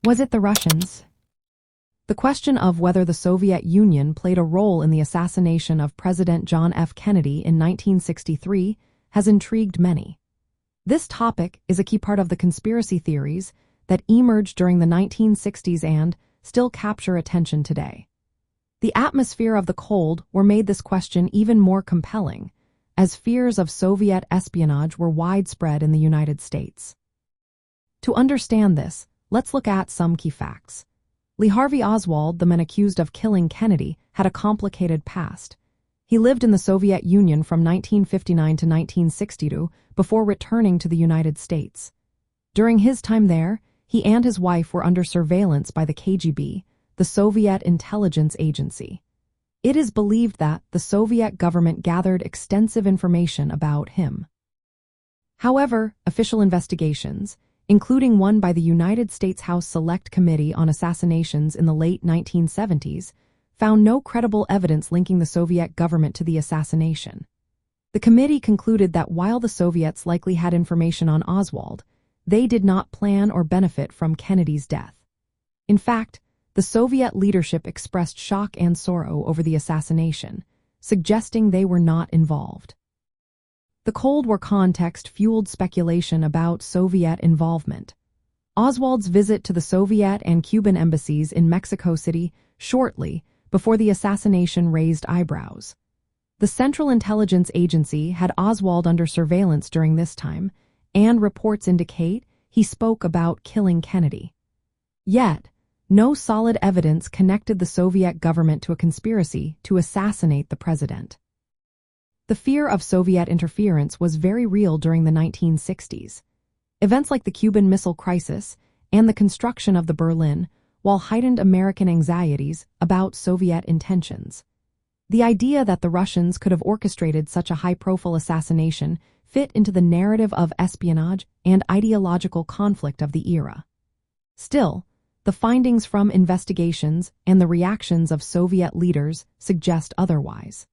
Was it the Russians? The question of whether the Soviet Union played a role in the assassination of President John F. Kennedy in 1963 has intrigued many. This topic is a key part of the conspiracy theories that emerged during the 1960s and still capture attention today. The atmosphere of the Cold War made this question even more compelling, as fears of Soviet espionage were widespread in the United States. To understand this, let's look at some key facts. Lee Harvey Oswald, the man accused of killing Kennedy, had a complicated past. He lived in the Soviet Union from 1959 to 1962 before returning to the United States. During his time there, he and his wife were under surveillance by the KGB, the Soviet intelligence agency. It is believed that the Soviet government gathered extensive information about him. However, official investigations, including one by the United States House Select Committee on Assassinations in the late 1970s, found no credible evidence linking the Soviet government to the assassination. The committee concluded that while the Soviets likely had information on Oswald, they did not plan or benefit from Kennedy's death. In fact, the Soviet leadership expressed shock and sorrow over the assassination, suggesting they were not involved. The Cold War context fueled speculation about Soviet involvement. Oswald's visit to the Soviet and Cuban embassies in Mexico City shortly before the assassination raised eyebrows. The Central Intelligence Agency had Oswald under surveillance during this time, and reports indicate he spoke about killing Kennedy. Yet, no solid evidence connected the Soviet government to a conspiracy to assassinate the president. The fear of Soviet interference was very real during the 1960s. Events like the Cuban Missile Crisis and the construction of the Berlin Wall heightened American anxieties about Soviet intentions. The idea that the Russians could have orchestrated such a high-profile assassination fit into the narrative of espionage and ideological conflict of the era. Still, the findings from investigations and the reactions of Soviet leaders suggest otherwise.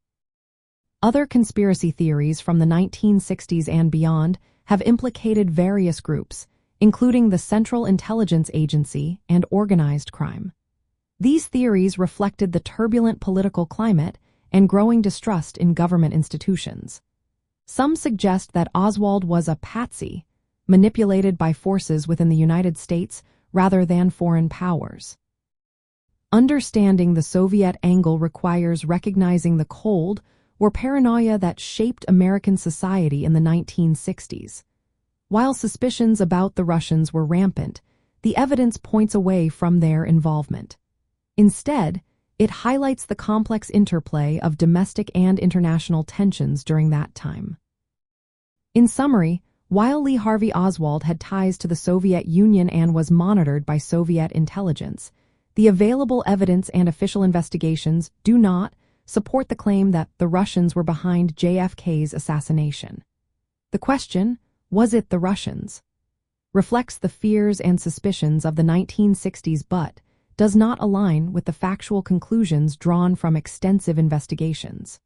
Other conspiracy theories from the 1960s and beyond have implicated various groups, including the Central Intelligence Agency and organized crime. These theories reflected the turbulent political climate and growing distrust in government institutions. Some suggest that Oswald was a patsy, manipulated by forces within the United States rather than foreign powers. Understanding the Soviet angle requires recognizing the Cold War paranoia that shaped American society in the 1960s. While suspicions about the Russians were rampant, the evidence points away from their involvement. Instead, it highlights the complex interplay of domestic and international tensions during that time. In summary, while Lee Harvey Oswald had ties to the Soviet Union and was monitored by Soviet intelligence, the available evidence and official investigations do not support the claim that the Russians were behind JFK's assassination. The question, was it the Russians, reflects the fears and suspicions of the 1960s but does not align with the factual conclusions drawn from extensive investigations.